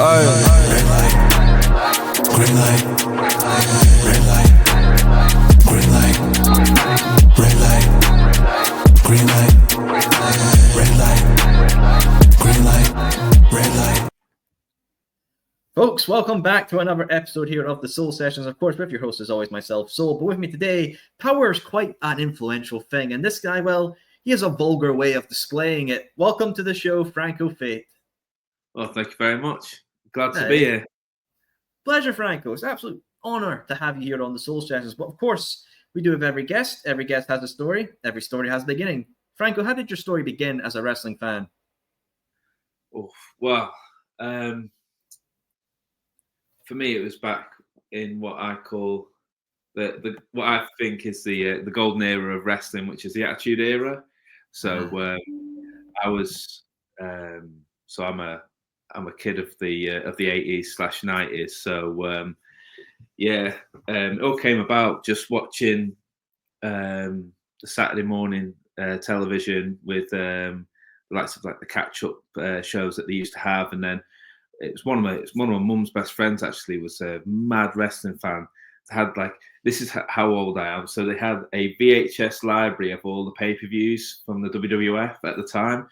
Red light, green light, red light, green light, red light, green light, red light, green light, red light. Folks, welcome back to another episode here of the Soul Sessions. Of course, with your host, as always, myself, Soul. But with me today, power is quite an influential thing. And this guy, well, he has a vulgar way of displaying it. Welcome to the show, Franco Fate. Well, thank you very much. Glad to be here. Pleasure, Franco. It's an absolute honor to have you here on the Soul Sessions. But of course, we do with every guest. Every guest has a story. Every story has a beginning. Franco, how did your story begin as a wrestling fan? Oh, well, for me, it was back in what I call the what I think is the golden era of wrestling, which is the Attitude Era. So I was so I'm a kid of the 80s/90s. So it all came about just watching the Saturday morning television with the likes of like the catch-up shows that they used to have, and then it's one of my mum's best friends actually was a mad wrestling fan. They had this is how old I am. So they had a VHS library of all the pay-per-views from the WWF at the time.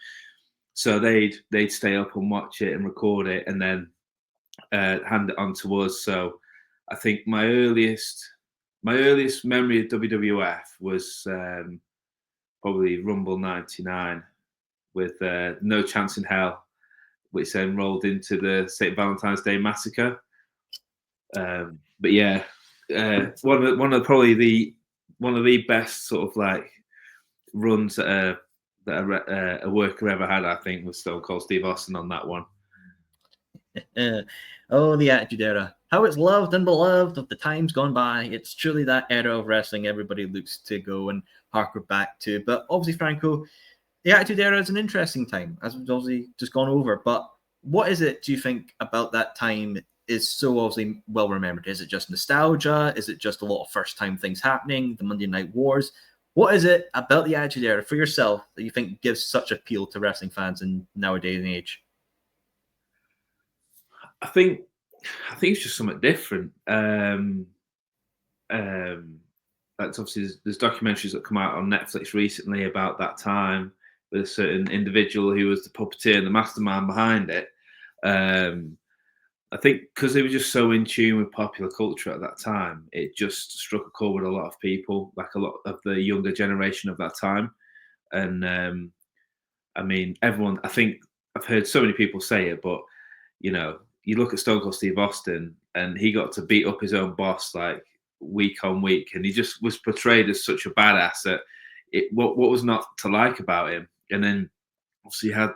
So they'd stay up and watch it and record it and then hand it on to us. So I think my earliest memory of WWF was probably Rumble '99 with No Chance in Hell, which then rolled into the St. Valentine's Day Massacre. But yeah, one of the best sort of like runs that a worker ever had, I think, was Stone Cold Steve Austin on that one. Oh, the Attitude Era. How it's loved and beloved of the times gone by. It's truly that era of wrestling everybody looks to go and harker back to. But obviously, Franco, the Attitude Era is an interesting time, as we've obviously just gone over. But what is it, do you think, about that time is so obviously well remembered? Is it just nostalgia? Is it just a lot of first-time things happening, the Monday Night Wars? What is it about the Attitude Era for yourself that you think gives such appeal to wrestling fans in nowadays and age? I think it's just something different. Obviously there's documentaries that come out on Netflix recently about that time with a certain individual who was the puppeteer and the mastermind behind it. I think because they were just so in tune with popular culture at that time, it just struck a chord with a lot of people, like a lot of the younger generation of that time. And I mean, everyone, I think I've heard so many people say it, but you know, you look at Stone Cold Steve Austin and he got to beat up his own boss like week on week, and he just was portrayed as such a badass that what was not to like about him. And then obviously you had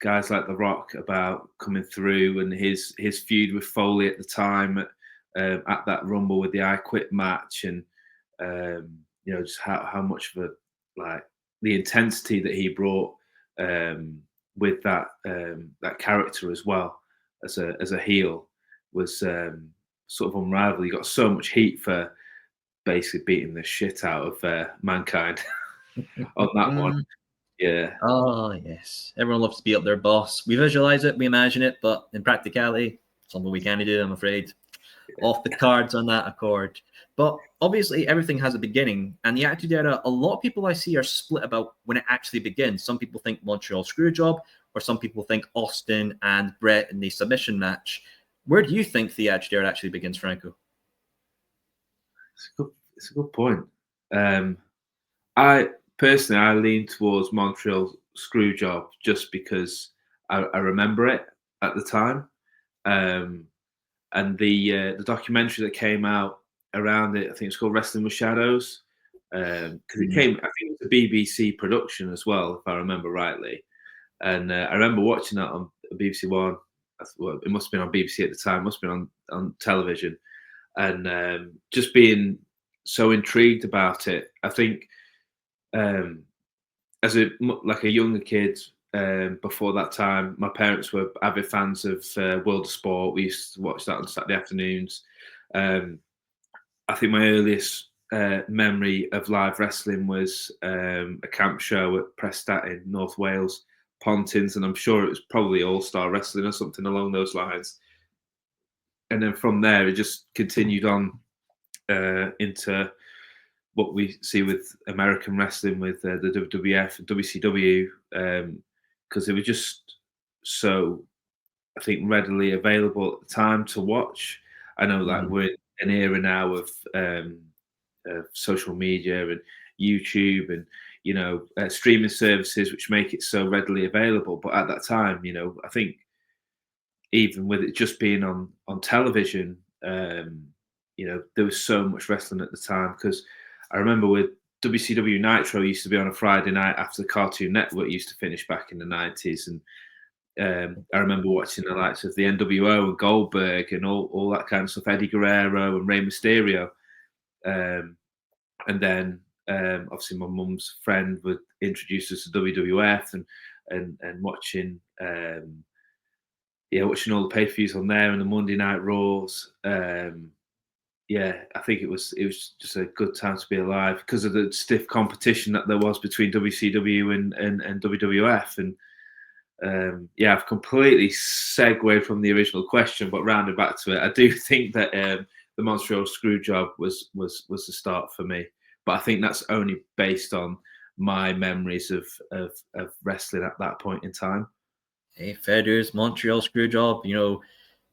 guys like The Rock about coming through, and his feud with Foley at the time at that Rumble with the I Quit match, and just how much of the intensity that he brought with that character as well as a heel was sort of unrivaled. He got so much heat for basically beating the shit out of Mankind on that one. Yeah. Oh, yes. Everyone loves to beat up their boss. We visualize it, we imagine it, but in practicality, something we can't do, I'm afraid. Off the cards on that accord. But obviously, everything has a beginning. And the Attitude Era, a lot of people I see are split about when it actually begins. Some people think Montreal Screwjob, or some people think Austin and Brett in the submission match. Where do you think the Attitude Era actually begins, Franco? It's a good point. I lean towards Montreal Screwjob just because I remember it at the time, and the documentary that came out around it, I think it's called Wrestling with Shadows, because it came, I think it was a BBC production as well, if I remember rightly, and I remember watching that on BBC One. Well, it must have been on BBC at the time, must have been on television, and just being so intrigued about it. I think as a younger kid, before that time, my parents were avid fans of World of Sport. We used to watch that on Saturday afternoons. I think my earliest memory of live wrestling was a camp show at Prestat in North Wales Pontins, and I'm sure it was probably All Star Wrestling or something along those lines. And then from there, it just continued on into what we see with American wrestling, with the WWF and WCW, because they were just so, I think, readily available at the time to watch. I know that we're in an era now of social media and YouTube and streaming services, which make it so readily available. But at that time, I think even with it just being on television, there was so much wrestling at the time. Because I remember with WCW Nitro used to be on a Friday night after the Cartoon Network used to finish back in the 90s, and I remember watching the likes of the NWO and Goldberg and all that kind of stuff, Eddie Guerrero and Rey Mysterio. And then obviously my mum's friend would introduce us to WWF and watching watching all the pay-per-views on there and the Monday Night Raws. I think it was just a good time to be alive because of the stiff competition that there was between WCW and WWF. And I've completely segued from the original question, but rounded back to it. I do think that the Montreal Screwjob was the start for me, but I think that's only based on my memories of wrestling at that point in time. Hey, fair dues, Montreal Screwjob,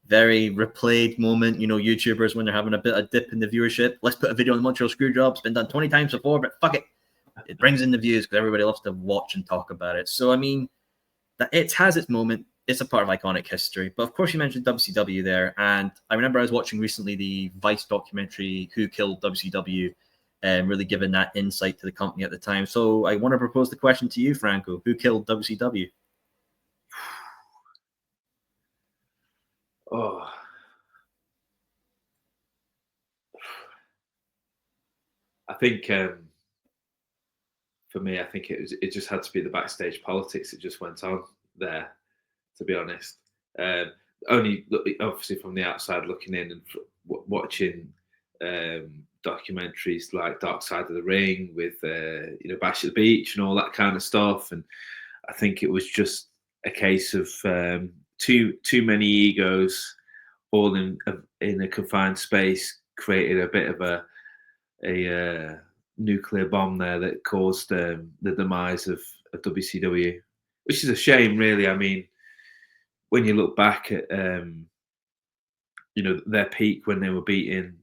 very replayed moment. YouTubers, when they're having a bit of dip in the viewership, let's put a video on the Montreal Screwjob. It's been done 20 times before, but fuck it. It brings in the views because everybody loves to watch and talk about it. So, I mean, that it has its moment. It's a part of iconic history. But of course, you mentioned WCW there. And I remember I was watching recently the Vice documentary, Who Killed WCW, and really giving that insight to the company at the time. So I want to propose the question to you, Franco. Who killed WCW? Oh, I think for me, I think it just had to be the backstage politics that just went on there, to be honest. Only obviously from the outside looking in and watching documentaries like Dark Side of the Ring with Bash at the Beach and all that kind of stuff, and I think it was just a case of too many egos all in a confined space created a bit of a nuclear bomb there that caused the demise of WCW, which is a shame, really. I mean, when you look back at their peak when they were beating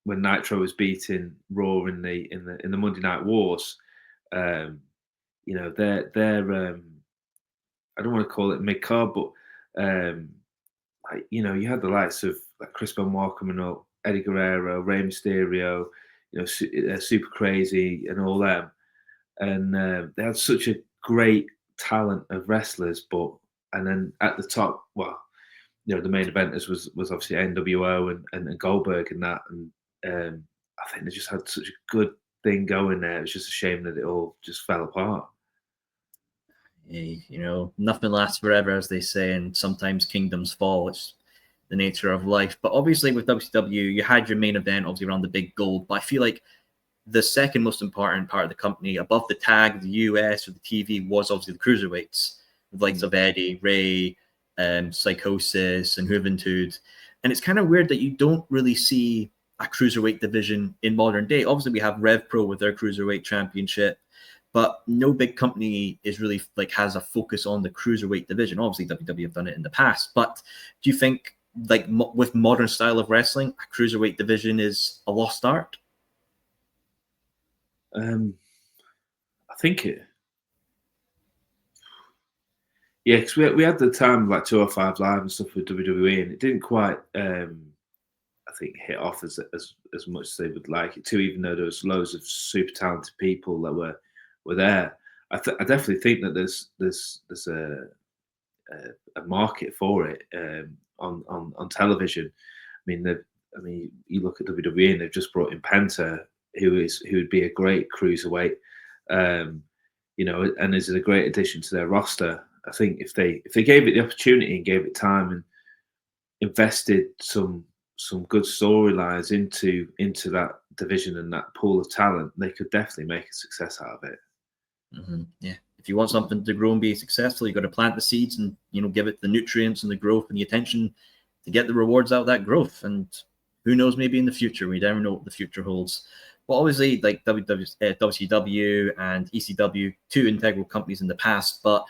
when Nitro was beating Raw in the Monday Night Wars, they're I don't want to call it mid card, but you had the likes of like Chris Benoit coming up, Eddie Guerrero, Rey Mysterio, Super Crazy, and all them, and they had such a great talent of wrestlers. And then at the top, well, the main eventers was obviously NWO and Goldberg and that, and I think they just had such a good thing going there. It was just a shame that it all just fell apart. Hey, nothing lasts forever, as they say, and sometimes kingdoms fall. It's the nature of life. But obviously with WCW, you had your main event obviously around the big gold, but I feel like the second most important part of the company above the tag, the US or the TV, was obviously the cruiserweights, with likes of Eddie, Ray, Psychosis, and Juventud. And it's kind of weird that you don't really see a cruiserweight division in modern day. Obviously, we have Rev Pro with their cruiserweight championship, but no big company is really has a focus on the cruiserweight division. Obviously, WWE have done it in the past, but do you think with modern style of wrestling, a cruiserweight division is a lost art? I think it. Yeah, because we had the time like 205 Live and stuff with WWE, and it didn't quite, I think, hit off as much as they would like it to. Even though there was loads of super talented people that were there, I definitely think that there's a market for it on television. I mean, you look at WWE and they've just brought in Penta, who would be a great cruiserweight, and is a great addition to their roster. I think if they gave it the opportunity and gave it time and invested some good storylines into that division and that pool of talent, they could definitely make a success out of it. Mm-hmm. Yeah, if you want something to grow and be successful, you got to plant the seeds and, you know, give it the nutrients and the growth and the attention to get the rewards out of that growth. And who knows, maybe in the future, we never know what the future holds. But obviously, like WCW and ECW, two integral companies in the past. But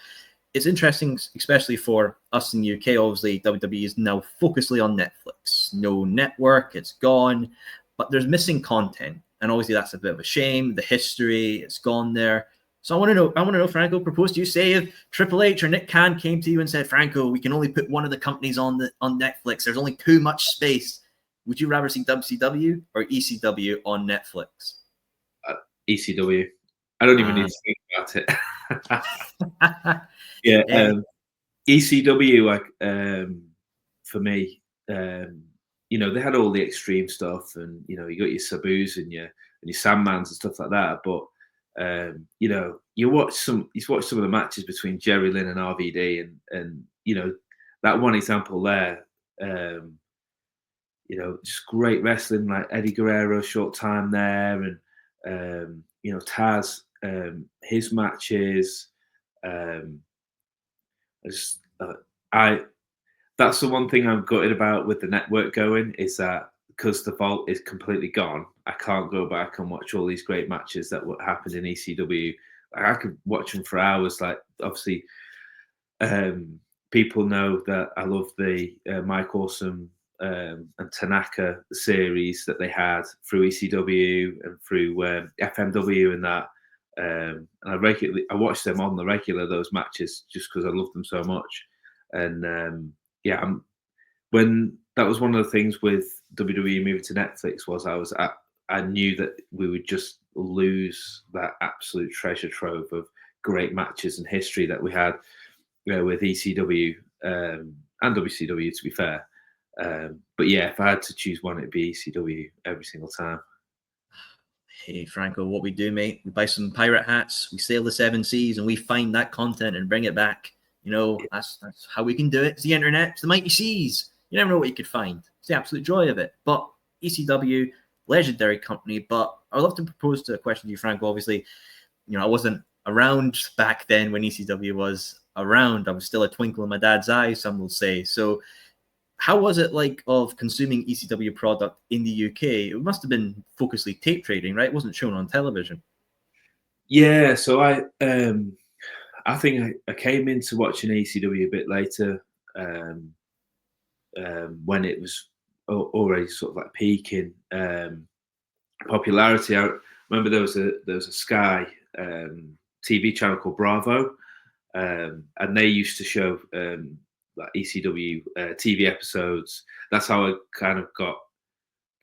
it's interesting, especially for us in the UK. Obviously, WWE is now focusly on Netflix. No network, it's gone. But there's missing content. And obviously, that's a bit of a shame. The history, it's gone there. So I want to know, Franco, propose to you, say if Triple H or Nick Khan came to you and said, Franco, we can only put one of the companies on Netflix. There's only too much space. Would you rather see WCW or ECW on Netflix? ECW. I don't even need to think about it. Yeah, ECW, like for me, you know, they had all the extreme stuff, and you know, you got your Sabus and your Sandmans and stuff like that. But you know, you watch some of the matches between Jerry Lynn and RVD, and you know, that one example there. You know, just great wrestling, like Eddie Guerrero, short time there, and you know, Taz, his matches. That's the one thing I'm gutted about with the network going, is that because the vault is completely gone, I can't go back and watch all these great matches that happened in ECW. I could watch them for hours. Like, obviously, people know that I love the Mike Awesome and Tanaka series that they had through ECW and through FMW and that. And I watched them on the regular, those matches, just because I loved them so much. And yeah, when that was one of the things with WWE moving to Netflix, was I knew that we would just lose that absolute treasure trove of great matches and history that we had, you know, with ECW and WCW, to be fair. But yeah, if I had to choose one, it'd be ECW every single time. Hey, Franco, what we do, mate, we buy some pirate hats, we sail the 7 seas, and we find that content and bring it back. You know, that's how we can do it. It's the internet, it's the mighty seas. You never know what you could find. It's the absolute joy of it. But ECW, legendary company. But I'd love to propose a question to you, Franco. Obviously, you know, I wasn't around back then when ECW was around. I was still a twinkle in my dad's eye, some will say. So how was it like of consuming ECW product in the UK? It must have been focusedly tape trading, right? It wasn't shown on television. Yeah, so I think I came into watching ECW a bit later, when it was already sort of like peaking popularity. I remember there was a Sky TV channel called Bravo, and they used to show like ECW TV episodes. That's how I kind of got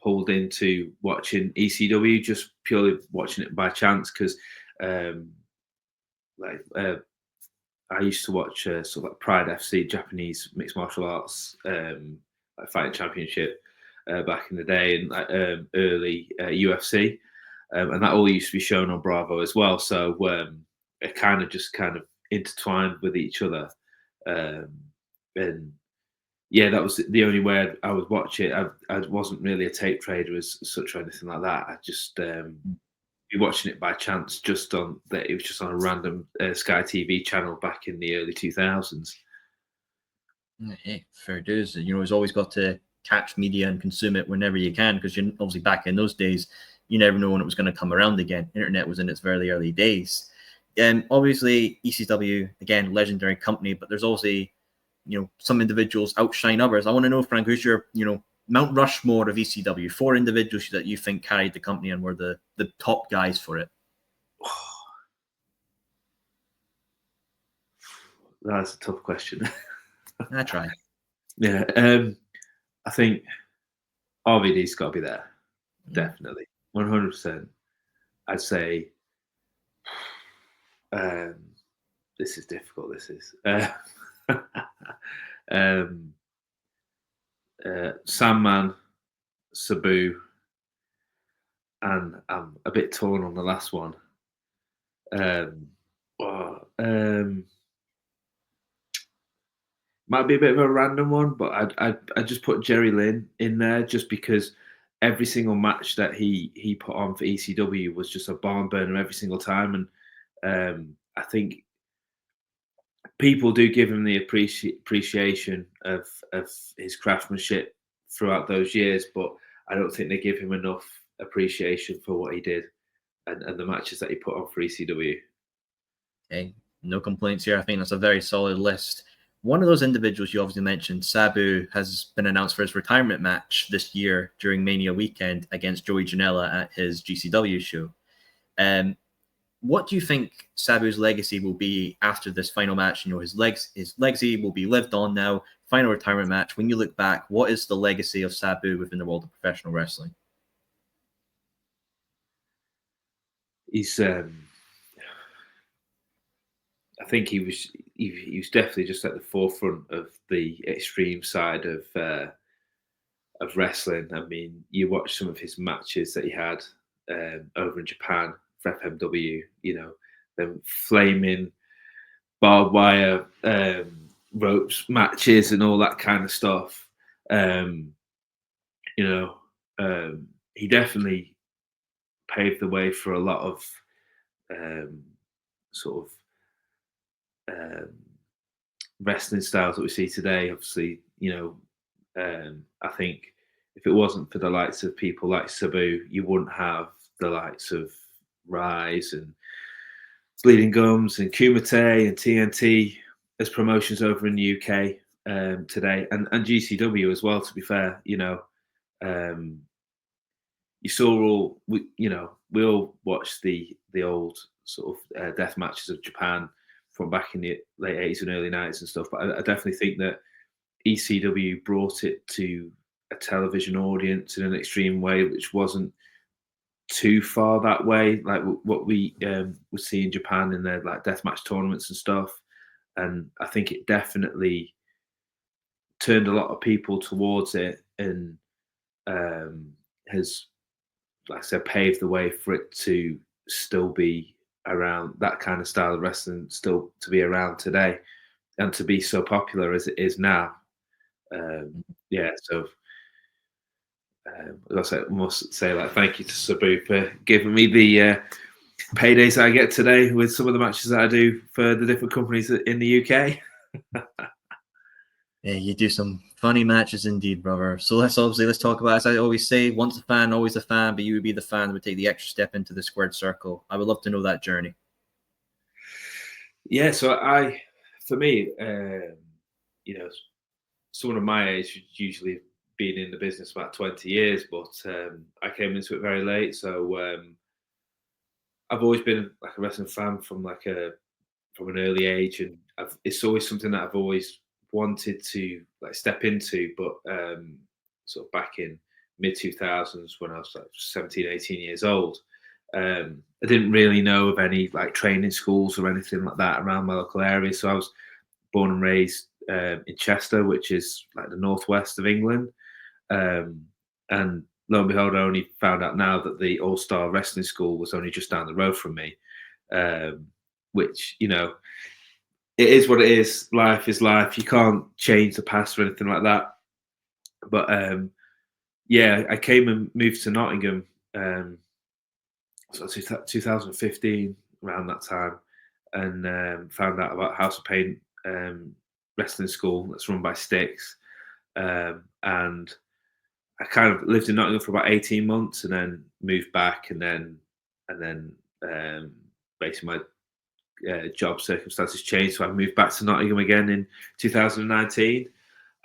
pulled into watching ECW, just purely watching it by chance, because I used to watch sort of like Pride FC, Japanese mixed martial arts, like fighting championship back in the day, and like, early UFC, and that all used to be shown on Bravo as well. So it kind of intertwined with each other, and yeah, that was the only way I would watch it. I wasn't really a tape trader as such or anything like that. I just be watching it by chance, just on that. It was just on a random Sky TV channel back in the early 2000s. Hey, fair dues. You know, it's always got to catch media and consume it whenever you can, because you obviously back in those days, you never know when it was going to come around again. Internet was in its very early days. And obviously ECW, again, legendary company, but there's also, you know, some individuals outshine others. I want to know, Frank, who's your, you know, Mount Rushmore of ECW? 4 individuals that you think carried the company and were the top guys for it. That's a tough question. I try. Yeah, I think RVD's got to be there. Definitely, 100%. I'd say this is difficult. This is Sandman, Sabu, and I'm a bit torn on the last one. Might be a bit of a random one, but I'd just put Jerry Lynn in there, just because every single match that he put on for ECW was just a barn burner every single time, and I think people do give him the appreciation of his craftsmanship throughout those years, but I don't think they give him enough appreciation for what he did and the matches that he put on for ECW. Okay, no complaints here. I think that's a very solid list. One of those individuals you obviously mentioned, Sabu, has been announced for his retirement match this year during Mania weekend against Joey Janela at his GCW show. What do you think Sabu's legacy will be after this final match? You know, his legacy will be lived on now. Final retirement match. When you look back, what is the legacy of Sabu within the world of professional wrestling? He's, I think he was definitely just at the forefront of the extreme side of wrestling. I mean, you watch some of his matches that he had over in Japan for FMW. You know, them flaming barbed wire ropes matches and all that kind of stuff. You know, he definitely paved the way for a lot of sort of wrestling styles that we see today. Obviously, you know, I think if it wasn't for the likes of people like Sabu, you wouldn't have the likes of Rise and Bleeding Gums and Kumite and TNT as promotions over in the UK today, and GCW as well. To be fair, you know, you saw all we all watched the old sort of death matches of Japan from back in the late 80s and early 90s and stuff. But I definitely think that ECW brought it to a television audience in an extreme way, which wasn't too far that way, like what we would see in Japan in their like deathmatch tournaments and stuff. And I think it definitely turned a lot of people towards it and has, like I said, paved the way for it to still be around, that kind of style of wrestling still to be around today and to be so popular as it is now. Yeah, so I must say, like, thank you to Sabu for giving me the paydays I get today with some of the matches that I do for the different companies in the UK. Yeah, you do some funny matches indeed, brother. So let's talk about, as I always say, once a fan, always a fan, but you would be the fan that would take the extra step into the squared circle. I would love to know that journey. Yeah, so for me, you know, someone of my age usually been in the business about 20 years, but I came into it very late. So I've always been like a wrestling fan from an early age, and it's always something that I've always wanted to like step into. But sort of back in mid 2000s when I was like 17, 18 years old, I didn't really know of any like training schools or anything like that around my local area. So I was born and raised in Chester, which is like the northwest of England. And lo and behold, I only found out now that the All Star Wrestling School was only just down the road from me, which, you know, it is what it is. Life is life. You can't change the past or anything like that. But yeah, I came and moved to Nottingham, so 2015, around that time, and found out about House of Pain wrestling school that's run by Stixx. And I kind of lived in Nottingham for about 18 months and then moved back, and then basically my job circumstances changed, so I moved back to Nottingham again in 2019.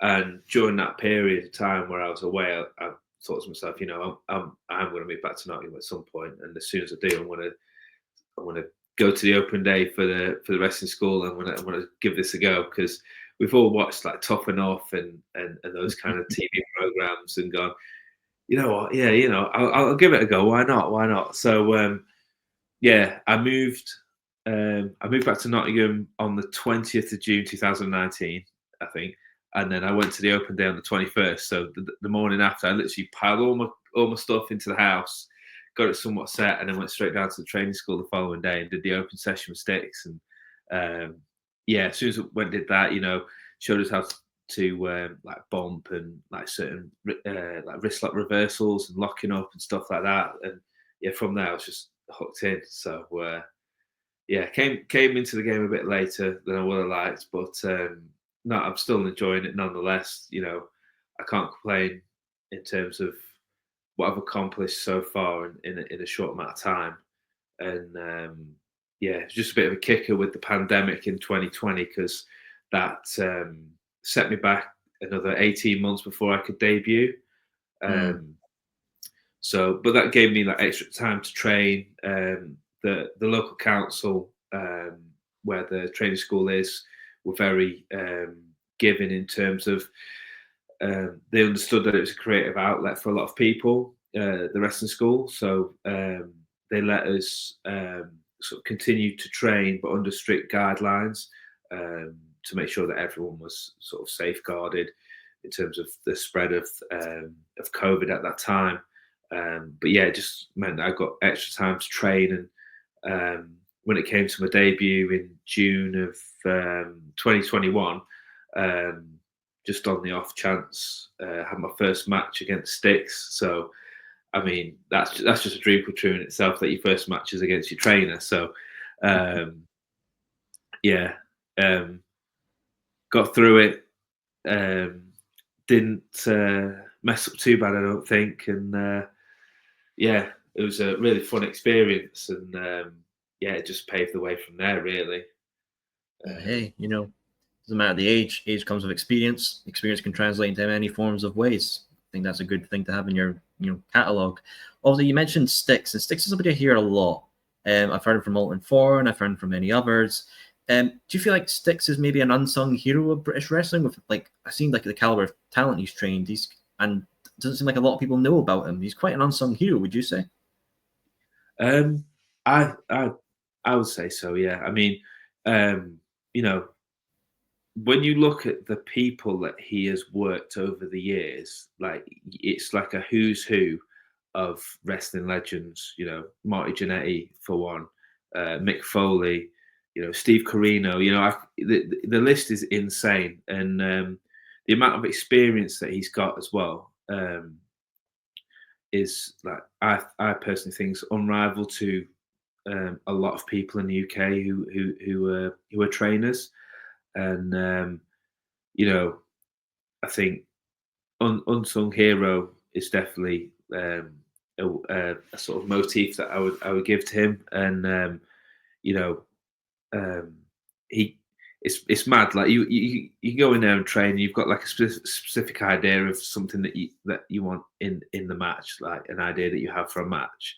And during that period of time where I was away, I thought to myself, you know, I'm going to move back to Nottingham at some point, and as soon as I do, I'm going to go to the open day for the wrestling school, and I'm going to give this a go, because we've all watched like Tough Enough and those kind of TV programs and gone, you know what, yeah, you know, I'll give it a go. Why not? So yeah, I moved back to Nottingham on the 20th of June 2019, I think. And then I went to the open day on the 21st. So the morning after, I literally piled all my stuff into the house, got it somewhat set, and then went straight down to the training school the following day and did the open session with Stixx. And yeah, as soon as I went and did that, you know, showed us how to like bump and like certain like wrist lock reversals and locking up and stuff like that. And yeah, from there I was just hooked in. So yeah, came into the game a bit later than I would have liked, but no, I'm still enjoying it nonetheless. You know, I can't complain in terms of what I've accomplished so far in a short amount of time. And yeah, it's just a bit of a kicker with the pandemic in 2020 because that set me back another 18 months before I could debut. So, but that gave me like extra time to train. The local council where the training school is were very giving in terms of they understood that it was a creative outlet for a lot of people, the wrestling school. So they let us sort of continue to train, but under strict guidelines to make sure that everyone was sort of safeguarded in terms of the spread of COVID at that time. But yeah, it just meant that I got extra time to train. And when it came to my debut in June of 2021, just on the off chance, had my first match against Stixx. So, I mean, that's just a dream come true in itself that your first match is against your trainer. So, yeah, got through it. Didn't mess up too bad, I don't think. And yeah, it was a really fun experience. And yeah, it just paved the way from there, really. Hey, you know, doesn't matter the age. Age comes with experience. Experience can translate into many forms of ways. I think that's a good thing to have in your catalog. Also, you mentioned Stixx, and Stixx is somebody I hear a lot. I've heard him from Molten Foreign. I've heard him from many others. Do you feel like Stixx is maybe an unsung hero of British wrestling? With like, I've seen like the caliber of talent he's trained. And it doesn't seem like a lot of people know about him. He's quite an unsung hero, would you say? I would say so. Yeah. I mean, you know, when you look at the people that he has worked over the years, like it's like a who's who of wrestling legends. You know, Marty Jannetty for one, Mick Foley, you know, Steve Corino. You know, the list is insane, and the amount of experience that he's got as well is like I personally think is unrivaled to a lot of people in the UK who are trainers. And you know, I think unsung hero is definitely a sort of motif that I would give to him. And you know, he it's mad. Like you go in there and train. You've got like a specific idea of something that you want in the match, like an idea that you have for a match,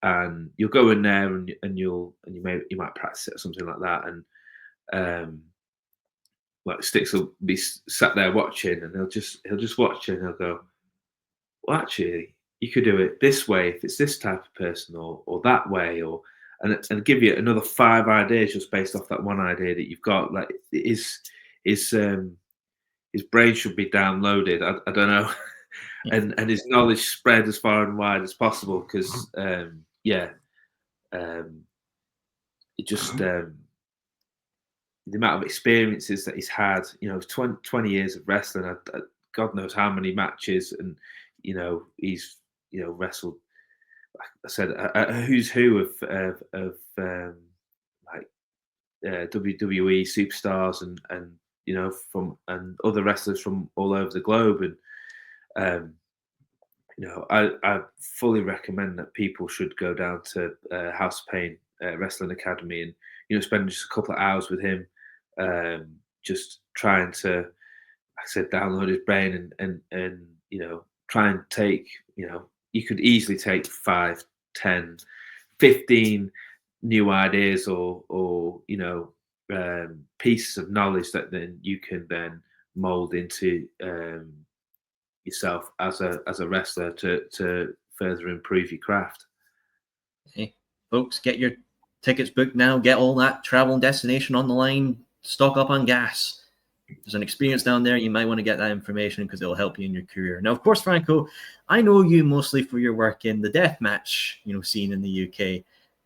and you'll go in there and you might practice it or something like that. And like Stixx will be sat there watching, and he'll just watch it, and he'll go, well, actually, you could do it this way if it's this type of person, or that way, and give you another 5 ideas just based off that one idea that you've got. Like his brain should be downloaded. I don't know, and his knowledge spread as far and wide as possible because yeah, it just the amount of experiences that he's had, you know, 20 years of wrestling, God knows how many matches, and, you know, he's, you know, wrestled, like I said, a who's who of like WWE superstars and, you know, and other wrestlers from all over the globe. And, you know, I fully recommend that people should go down to House of Pain Wrestling Academy and, you know, spend just a couple of hours with him, just trying to, like I said, download his brain and you know, try and take, you know, you could easily take 5, 10, 15 new ideas or you know, pieces of knowledge that then you can then mold into yourself as a wrestler to further improve your craft. Hey, folks, get your tickets booked now. Get all that travel and destination on the line. Stock up on gas. There's an experience down there. You might want to get that information because it'll help you in your career. Now, of course, Franco, I know you mostly for your work in the deathmatch, you know, scene in the UK.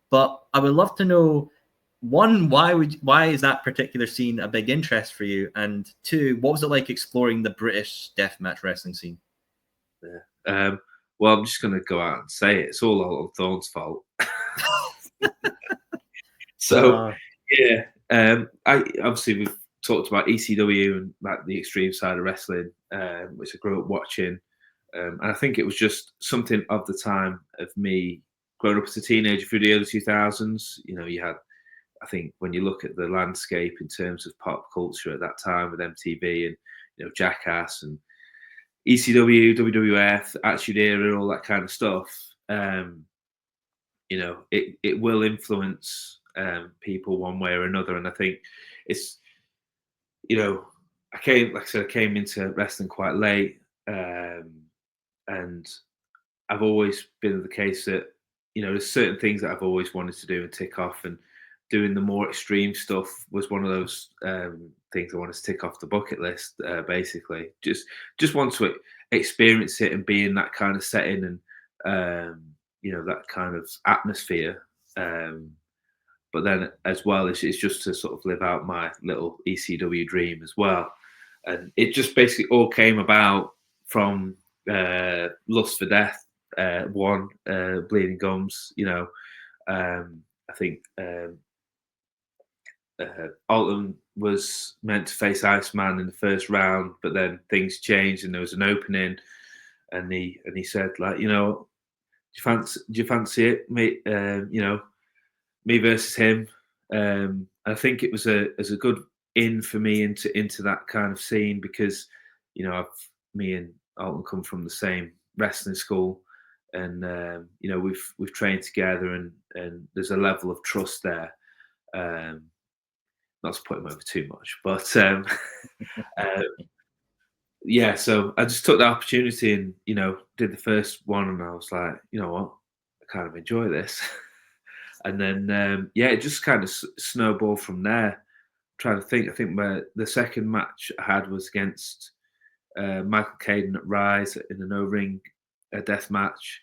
But I would love to know, one, why is that particular scene a big interest for you? And two, what was it like exploring the British deathmatch wrestling scene? Yeah. Well, I'm just going to go out and say it. It's all Alton Thorne's fault. So yeah, I obviously we've talked about ECW and like the extreme side of wrestling, which I grew up watching, and I think it was just something of the time of me growing up as a teenager through the early 2000s. You know, you had, I think when you look at the landscape in terms of pop culture at that time with MTV and, you know, Jackass and ECW, WWF, Attitude Era, all that kind of stuff. You know, it will influence people one way or another, and I think it's, you know, like I said, I came into wrestling quite late, and I've always been the case that, you know, there's certain things that I've always wanted to do and tick off, and doing the more extreme stuff was one of those things I wanted to tick off the bucket list. Basically, just want to experience it and be in that kind of setting and you know, that kind of atmosphere. But then as well, it's just to sort of live out my little ECW dream as well, and it just basically all came about from Lust for Death. One, Bleeding Gums, you know, I think Alton was meant to face Iceman in the first round, but then things changed and there was an opening, and he said, like, you know, do you fancy it, mate? You know, me versus him. I think it was a good in for me into that kind of scene, because, you know, me and Alton come from the same wrestling school, and you know, we've trained together, and there's a level of trust there. Not to put him over too much, but uh, yeah. So I just took the opportunity and, you know, did the first one, and I was like, you know what, I kind of enjoy this. And then yeah, it just kind of snowballed from there. Trying to think, I think the second match I had was against Michael Caden at Rise in a no-ring death match,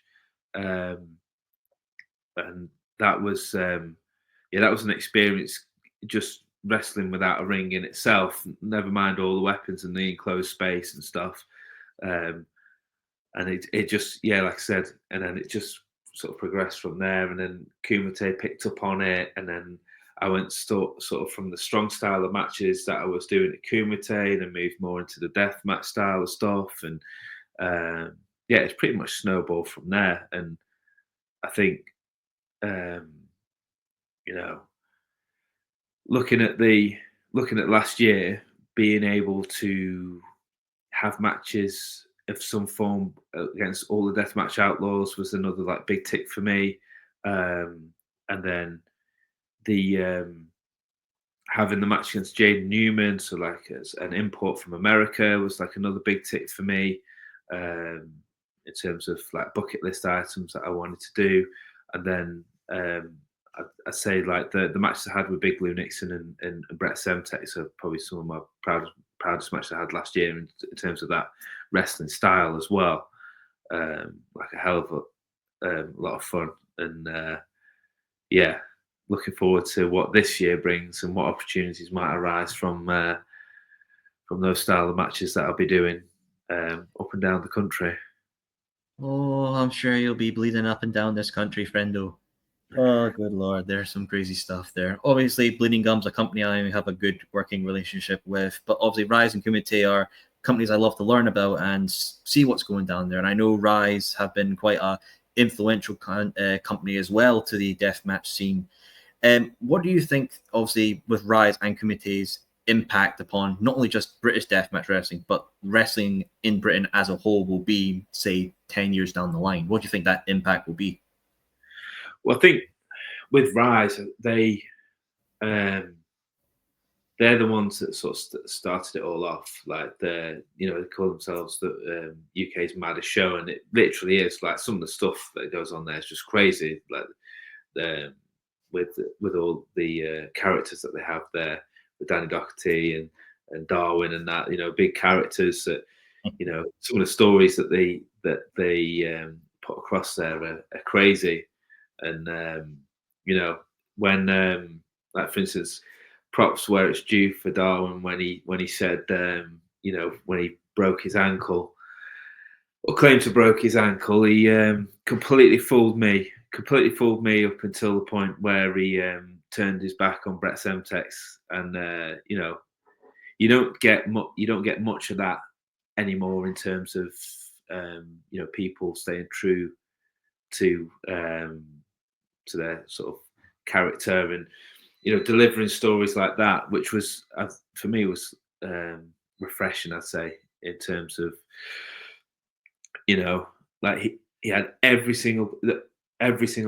and that was yeah, that was an experience, just wrestling without a ring in itself. Never mind all the weapons and the enclosed space and stuff. And it just, yeah, like I said, and then it just sort of progressed from there. And then Kumite picked up on it, and then I went sort of from the strong style of matches that I was doing at Kumite, and then moved more into the death match style of stuff. And yeah, it's pretty much snowballed from there. And I think, you know, looking at last year, being able to have matches of some form against all the Deathmatch Outlaws was another like big tick for me. And then the having the match against Jaden Newman, so like as an import from America, was like another big tick for me, in terms of like bucket list items that I wanted to do. And then I'd say like the matches I had with Big Lou Nixon and Brett Semtex are probably some of my proudest matches I had last year in terms of that wrestling style as well. Like a hell of a lot of fun, and yeah, looking forward to what this year brings and what opportunities might arise from those style of matches that I'll be doing up and down the country. Oh, I'm sure you'll be bleeding up and down this country, friendo. Oh, good lord, there's some crazy stuff there. Obviously, Bleeding Gums, a company I have a good working relationship with, but obviously Rise and Kumite are companies I love to learn about and see what's going down there. And I know Rise have been quite a influential company as well to the deathmatch scene. What do you think, obviously, with Rise and Kumite's impact upon not only just British deathmatch wrestling, but wrestling in Britain as a whole will be, say, 10 years down the line? What do you think that impact will be? Well, I think with Rise, they're the ones that sort of started it all off. Like they call themselves the UK's maddest show, and it literally is. Like some of the stuff that goes on there is just crazy. Like with all the characters that they have there, with Danny Doherty and Darwin and that, you know, big characters that, you know, some of the stories that they put across there are crazy. And you know, when like for instance, props where it's due for Darwin when he said, you know, when he broke his ankle or claimed to broke his ankle, he completely fooled me up until the point where he turned his back on Brett Semtex, and you don't get much of that anymore in terms of people staying true to their sort of character and delivering stories like that, which was for me was refreshing, I'd say, in terms of like he had every single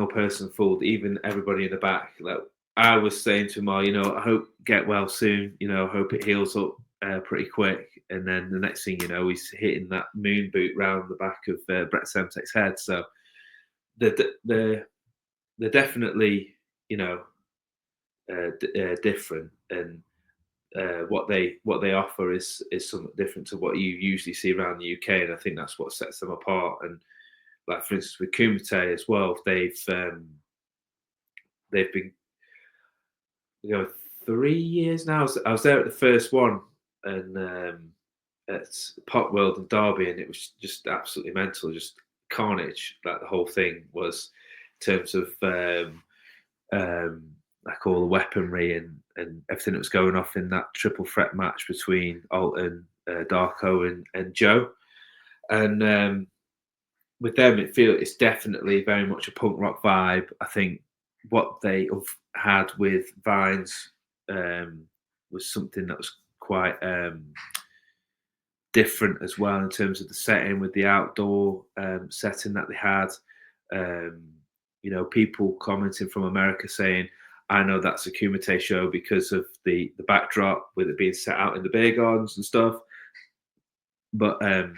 person fooled, even everybody in the back. Like I was saying to him, I hope get well soon. Hope it heals up pretty quick. And then the next thing you know, he's hitting that moon boot round the back of Brett Semtek's head. So they're definitely different, and what they offer is somewhat different to what you usually see around the UK, and I think that's what sets them apart. And like for instance with Kumite as well, they've been 3 years now. I was there at the first one, and at Pot World in Derby, and it was just absolutely mental, just carnage. Like the whole thing was in terms of like all the weaponry and everything that was going off in that triple threat match between Alton, Darko, and Joe. And with them, it's definitely very much a punk rock vibe. I think what they have had with Vines was something that was quite different as well in terms of the setting, with the outdoor setting that they had. People commenting from America saying, I know that's a Kumite show because of the backdrop with it being set out in the beer gardens and stuff. But I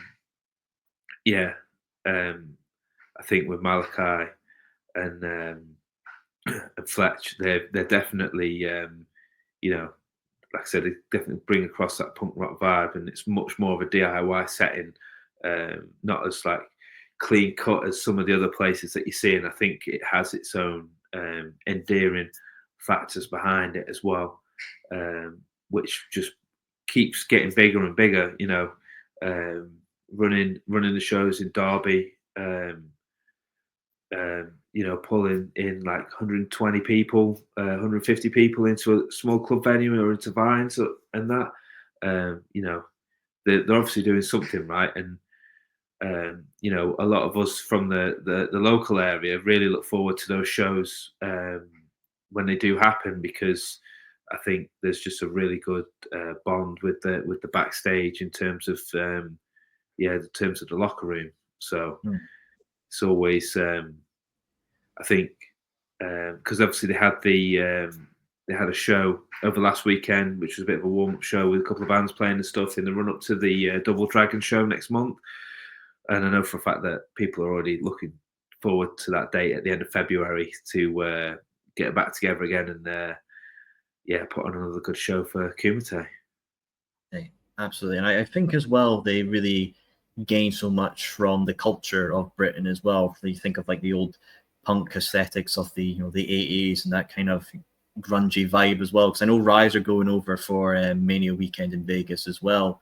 think with Malachi and Fletch, they're definitely like I said, they definitely bring across that punk rock vibe, and it's much more of a DIY setting, not as like clean cut as some of the other places that you see. And I think it has its own endearing factors behind it as well, which just keeps getting bigger and bigger. Running the shows in Derby, pulling in like 120 people, 150 people into a small club venue or into Vines and that. They're obviously doing something right, and a lot of us from the local area really look forward to those shows when they do happen, because I think there's just a really good bond with the backstage in terms of in terms of the locker room. So it's always I think because obviously they had a show over last weekend, which was a bit of a warm-up show with a couple of bands playing and stuff in the run-up to the Double Dragon show next month. And I know for a fact that people are already looking forward to that date at the end of February to get back together again and put on another good show for Kumite. Yeah, absolutely. And I think as well, they really gain so much from the culture of Britain as well. If you think of like the old punk aesthetics of the the 80s and that kind of grungy vibe as well, because I know Rise are going over for Mania weekend in Vegas as well.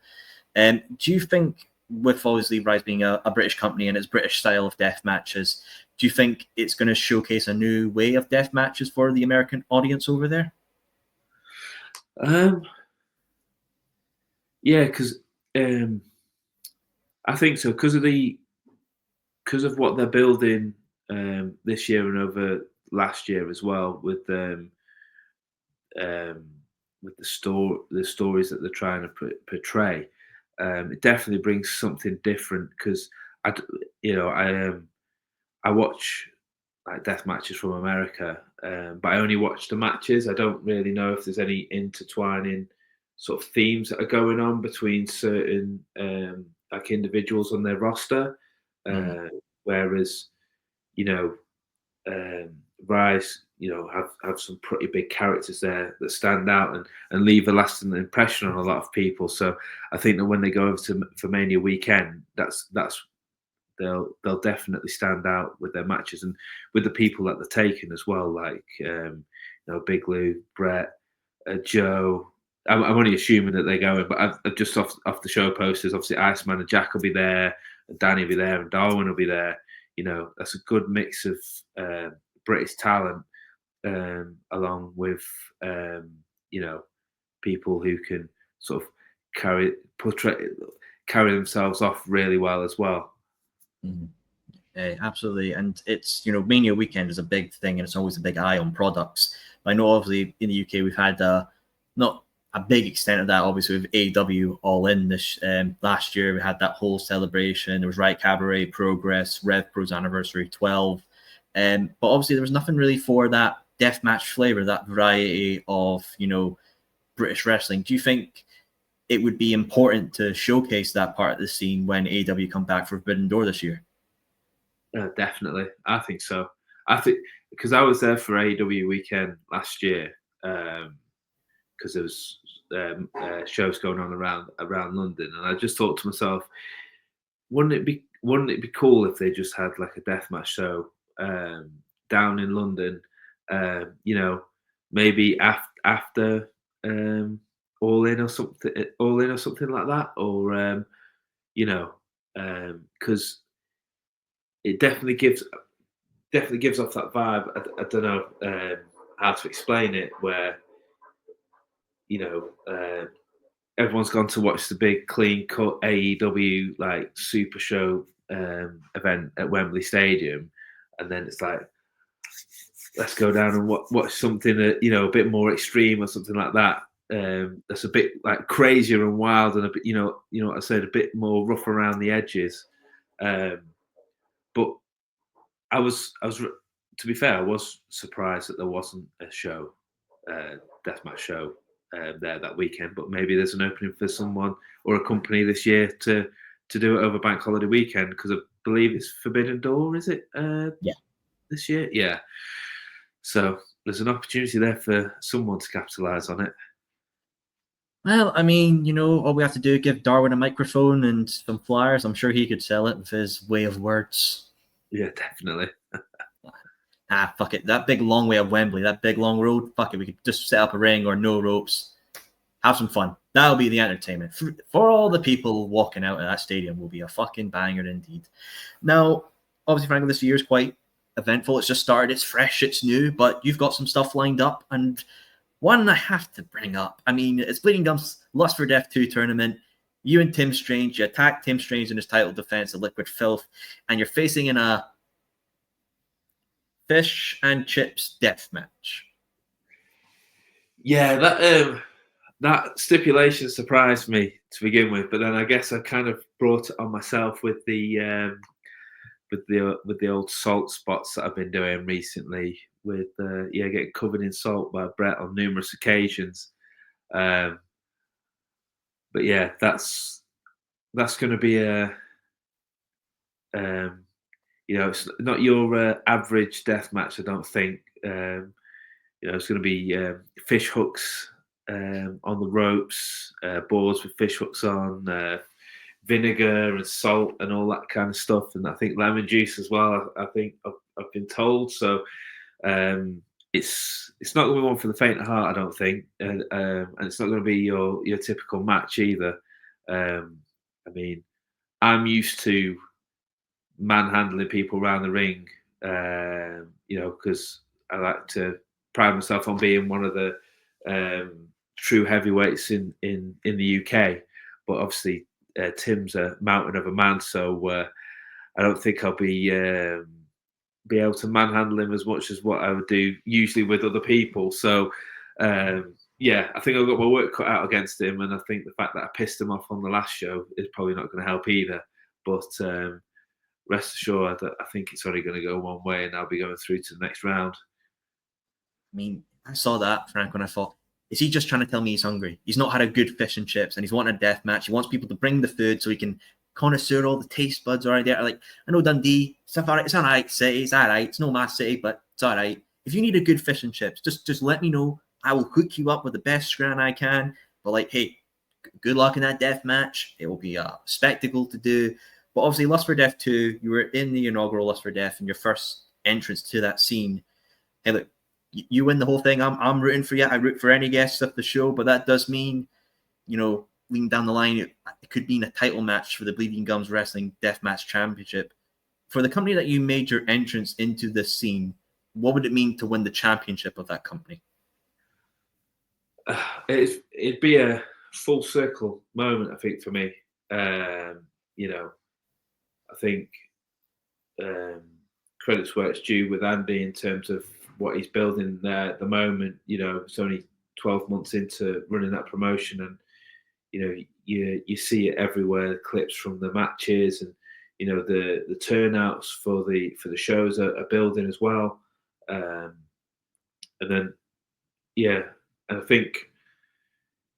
Do you think, with obviously Rise being a British company and its British style of death matches, do you think it's going to showcase a new way of death matches for the American audience over there? Yeah, because I think so, because of what they're building this year and over last year as well, with the stories that they're trying to portray. It definitely brings something different, because I watch like death matches from America, but I only watch the matches. I don't really know if there's any intertwining sort of themes that are going on between certain like individuals on their roster, whereas Rise have some pretty big characters there that stand out and leave a lasting impression on a lot of people. So I think that when they go over for Mania weekend, they'll definitely stand out with their matches and with the people that they're taking as well, like Big Lou, Brett, Joe. I'm only assuming that they're going, but I've just off the show posters, obviously Iceman and Jack will be there, and Danny will be there, and Darwin will be there. That's a good mix of British talent along with people who can sort of carry themselves off really well as well. Mm-hmm. Absolutely, and it's Mania weekend is a big thing, and it's always a big eye on products. I know obviously in the UK we've had not a big extent of that. Obviously with AEW All In this last year, we had that whole celebration. There was Riot Cabaret, Progress, Rev Pro's Anniversary 12, but obviously there was nothing really for that deathmatch flavor, that variety of British wrestling. Do you think it would be important to showcase that part of the scene when AEW come back for Forbidden Door this year? Definitely, I think so. I think because I was there for AEW weekend last year, because there was shows going on around London, and I just thought to myself, wouldn't it be cool if they just had like a deathmatch show down in London? Maybe after All In or something, like that, or because it definitely gives off that vibe. I don't know how to explain it, where everyone's gone to watch the big clean cut AEW like super show event at Wembley Stadium, and then it's like, let's go down and watch something a bit more extreme or something like that. That's a bit like crazier and wild, and a bit what I said, a bit more rough around the edges. But I was to be fair, I was surprised that there wasn't a show, deathmatch show there that weekend. But maybe there's an opening for someone or a company this year to do it over Bank Holiday weekend, because I believe it's Forbidden Door, is it? Yeah. This year, yeah. So there's an opportunity there for someone to capitalise on it. Well, I mean, all we have to do is give Darwin a microphone and some flyers. I'm sure he could sell it with his way of words. Yeah, definitely. Fuck it. That big long way of Wembley, that big long road, fuck it. We could just set up a ring or no ropes. Have some fun. That'll be the entertainment. For all the people walking out of that stadium will be a fucking banger indeed. Now, obviously, Franco, this year is quite eventful. It's just started. It's fresh. It's new. But you've got some stuff lined up. And one I have to bring up. I mean, it's Bleeding Gums Lust for Death 2 tournament. You and Tim Strange. You attack Tim Strange in his title defense of Liquid Filth. And you're facing in a Fish and Chips Deathmatch. Yeah, that stipulation surprised me to begin with, but then I guess I kind of brought it on myself with the old salt spots that I've been doing recently, with getting covered in salt by Brett on numerous occasions. But yeah, that's going to be it's not your average death match, I don't think. It's going to be fish hooks on the ropes, boards with fish hooks on, vinegar and salt and all that kind of stuff, and I think lemon juice as well. I think I've been told. So it's not going to be one for the faint of heart, I don't think, and it's not going to be your typical match either. I mean, I'm used to manhandling people around the ring, because I like to pride myself on being one of the true heavyweights in the UK. But obviously, Tim's a mountain of a man, so I don't think I'll be able to manhandle him as much as what I would do usually with other people. So I think I've got my work cut out against him, and I think the fact that I pissed him off on the last show is probably not going to help either. But rest assured that I think it's only going to go one way, and I'll be going through to the next round. I mean, I saw that, Franco, and I thought, is he just trying to tell me he's hungry? He's not had a good fish and chips, and he's wanting a death match. He wants people to bring the food so he can connoisseur all the taste buds are right there. Like, I know Dundee, it's all right, city, it's all right. It's no mass city, but it's all right. If you need a good fish and chips, just let me know. I will hook you up with the best scran I can. But like, hey, good luck in that death match. It will be a spectacle to do. But obviously, Lust for Death 2, you were in the inaugural Lust for Death and your first entrance to that scene. Hey, look, you win the whole thing. I'm rooting for you. I root for any guests of the show, but that does mean, leading down the line, it could mean a title match for the Bleeding Gums Wrestling Deathmatch Championship. For the company that you made your entrance into this scene, what would it mean to win the championship of that company? It'd be a full circle moment, I think, for me. You know, I think credit's where it's due with Andy in terms of what he's building there at the moment. You know, it's only 12 months into running that promotion, and you know, you see it everywhere. Clips from the matches, and you know, the turnouts for the shows are building as well. And then, yeah, and I think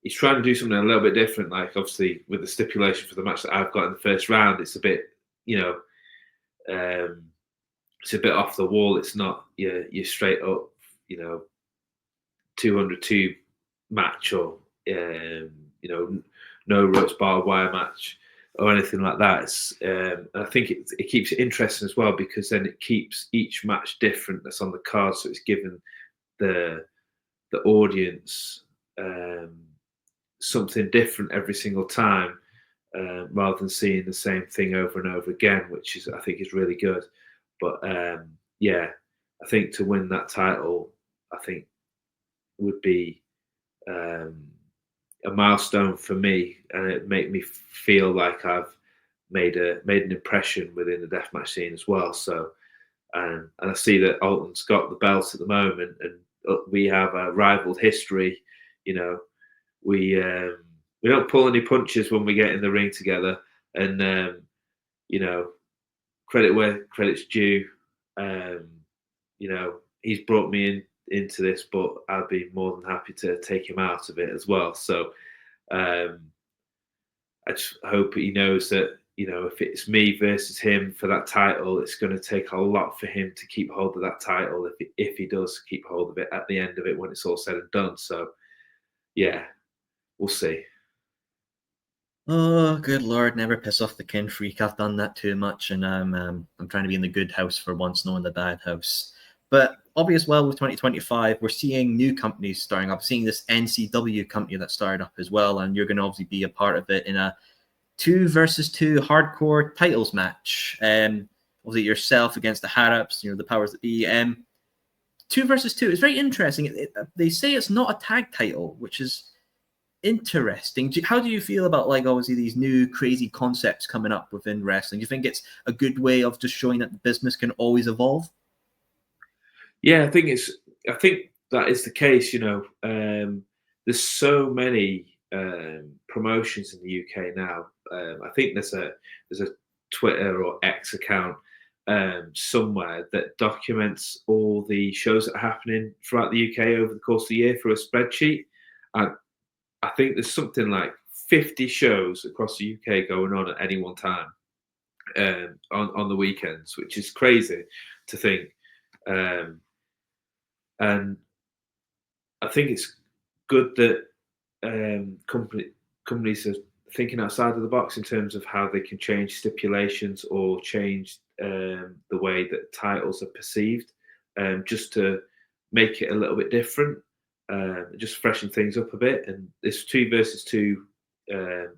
he's trying to do something a little bit different. Like obviously with the stipulation for the match that I've got in the first round, it's a bit, you know, it's a bit off the wall. It's not your straight up, you know, 202 match or you know, no ropes barbed wire match or anything like that. It's I think it keeps it interesting as well, because then it keeps each match different that's on the card, so it's given the audience something different every single time, rather than seeing the same thing over and over again, which is I think is really good. But yeah, I think to win that title, I think would be a milestone for me, and it make me feel like I've made an impression within the deathmatch scene as well. So, and I see that Alton's got the belt at the moment, and we have a rivaled history. You know, we don't pull any punches when we get in the ring together, and you know, credit where credit's due. You know, he's brought me into this, but I'd be more than happy to take him out of it as well. So I just hope he knows that, you know, if it's me versus him for that title, it's going to take a lot for him to keep hold of that title if he does keep hold of it at the end of it when it's all said and done. So yeah, we'll see. Oh, good Lord, never piss off the kin freak. I've done that too much, and I'm trying to be in the good house for once, not in the bad house. But obvious, well, with 2025, we're seeing new companies starting up. Seeing this NCW company that started up as well, and you're going to obviously be a part of it in a 2 versus 2 hardcore titles match. Obviously yourself against the Harrops, you know, the powers that be. 2 versus 2. It's very interesting. They say it's not a tag title, which is interesting. How do you feel about, like, obviously these new crazy concepts coming up within wrestling? Do you think it's a good way of just showing that the business can always evolve? Yeah, I think that is the case. You know, there's so many promotions in the UK now. I think there's a Twitter or X account somewhere that documents all the shows that are happening throughout the UK over the course of the year through a spreadsheet. I think there's something like 50 shows across the UK going on at any one time on the weekends, which is crazy to think. And I think it's good that companies are thinking outside of the box in terms of how they can change stipulations or change the way that titles are perceived, just to make it a little bit different, just freshen things up a bit. And this 2 versus 2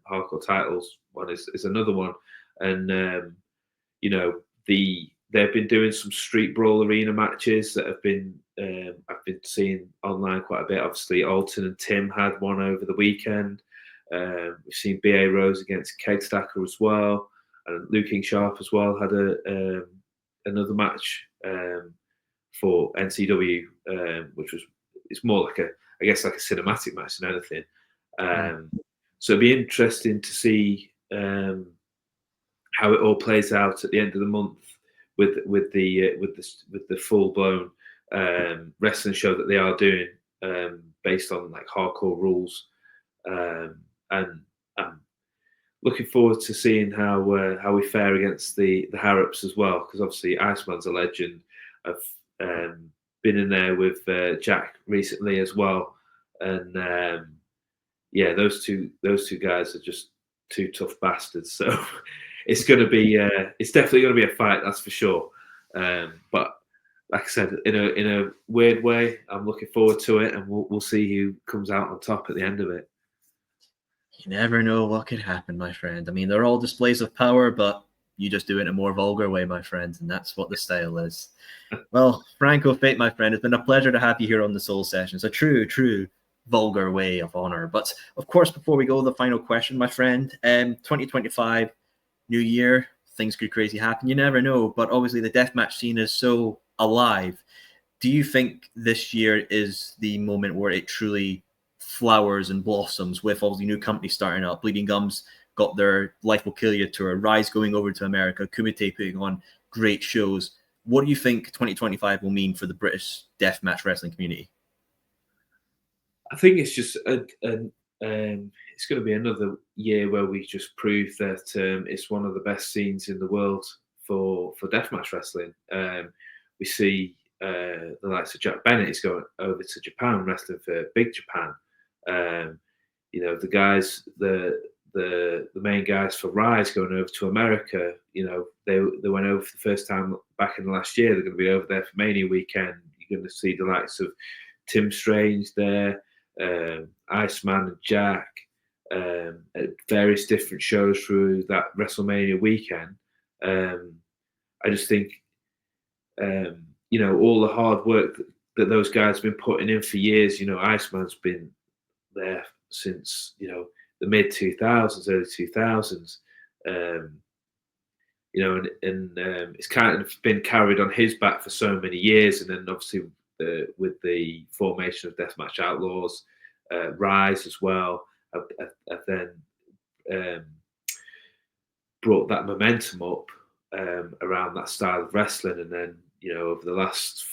hardcore titles one is another one, and you know, they've been doing some street brawl arena matches that have been I've been seeing online quite a bit. Obviously, Alton and Tim had one over the weekend. We've seen B.A. Rose against Kegstacker as well, and Luke King Sharp as well had another match for NCW, which was, it's more like I guess like a cinematic match than anything. So it'd be interesting to see how it all plays out at the end of the month with the full blown wrestling show that they are doing, based on like hardcore rules, and I'm looking forward to seeing how we fare against the Harrops as well, because obviously Iceman's a legend. I've been in there with Jack recently as well, and yeah, those two guys are just two tough bastards. So it's going to be it's definitely going to be a fight, that's for sure. But like I said, in a weird way, I'm looking forward to it, and we'll see who comes out on top at the end of it. You never know what could happen, my friend. I mean, they're all displays of power, but You just do it in a more vulgar way, my friend, and that's what the style is. Well, Franco Fate, my friend, it's been a pleasure to have you here on the Soul Sessions. A true vulgar way of honor. But of course, before we go, the final question, my friend, 2025, new year, things could crazy happen. You never know, but obviously the deathmatch scene is so alive. Do you think this year is the moment where it truly flowers and blossoms with all the new companies starting up? Bleeding Gums got their Life Will Kill You tour, Rise going over to America, Kumite putting on great shows. What do you think 2025 will mean for the British deathmatch wrestling community? I think it's just it's going to be another year where we just prove that it's one of the best scenes in the world for deathmatch wrestling. We see the likes of Jack Bennett is going over to Japan, wrestling for Big Japan. You know, the guys, the main guys for Rise going over to America. You know, they went over for the first time back in the last year. They're going to be over there for Mania weekend. You're going to see the likes of Tim Strange there, Iceman and Jack, at various different shows through that WrestleMania weekend. I just think, you know, all the hard work that those guys have been putting in for years. You know, Iceman's been there since, you know, the mid 2000s, early 2000s. You know, and it's kind of been carried on his back for so many years, and then obviously with the formation of Deathmatch Outlaws, Rise as well, have then brought that momentum up around that style of wrestling. And then, you know, over the last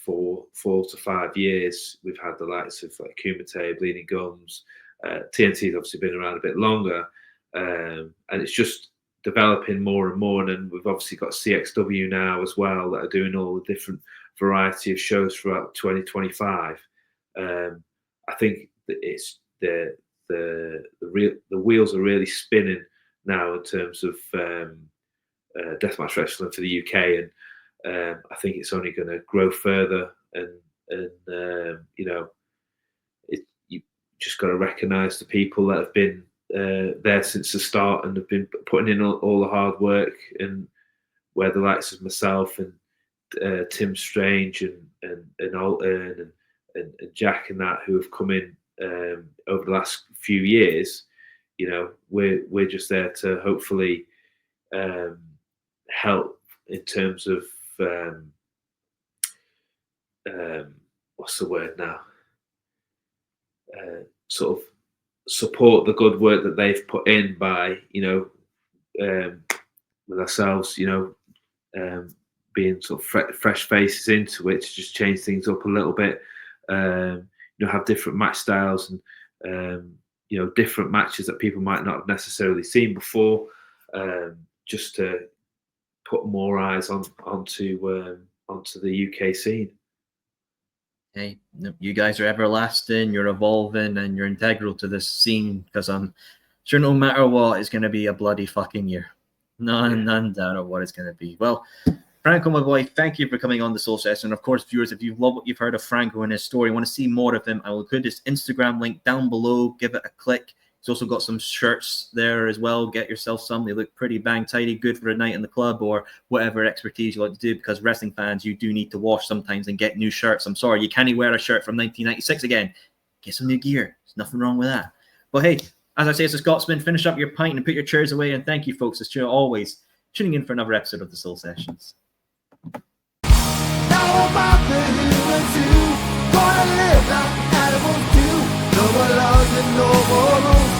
4 to 5 years, we've had the likes of like Kumite, Bleeding Gums. TNT's obviously been around a bit longer, and it's just developing more and more. And then we've obviously got CXW now as well that are doing all the different variety of shows throughout 2025. I think that it's the wheels are really spinning now in terms of deathmatch wrestling for the UK, and I think it's only going to grow further. And you know, you just got to recognise the people that have been there since the start and have been putting in all the hard work, and where the likes of myself and Tim Strange and Alton and Jack and that, who have come in over the last few years. You know, we're just there to hopefully help in terms of what's the word now? Sort of support the good work that they've put in by, you know, with ourselves, you know, being sort of fresh faces into it to just change things up a little bit. You know, have different match styles and you know, different matches that people might not have necessarily seen before, just to put more eyes onto the UK scene. Hey, you guys are everlasting, you're evolving, and you're integral to this scene, because I'm sure no matter what, it's going to be a bloody fucking year. None doubt of what it's going to be. Well, Franco, my boy, thank you for coming on the Soul Session. Of course, viewers, if you've loved what you've heard of Franco and his story, want to see more of him, I will include his Instagram link down below. Give it a click. He's also got some shirts there as well. Get yourself some. They look pretty bang tidy, good for a night in the club or whatever expertise you like to do, because wrestling fans, you do need to wash sometimes and get new shirts. I'm sorry, you can't wear a shirt from 1996 again. Get some new gear. There's nothing wrong with that. But hey, as I say, as a Scotsman, finish up your pint and put your chairs away. And thank you, folks, as always, tuning in for another episode of the Soul Sessions. Now about the humans who gonna live like animals do. No more laws and no more rules.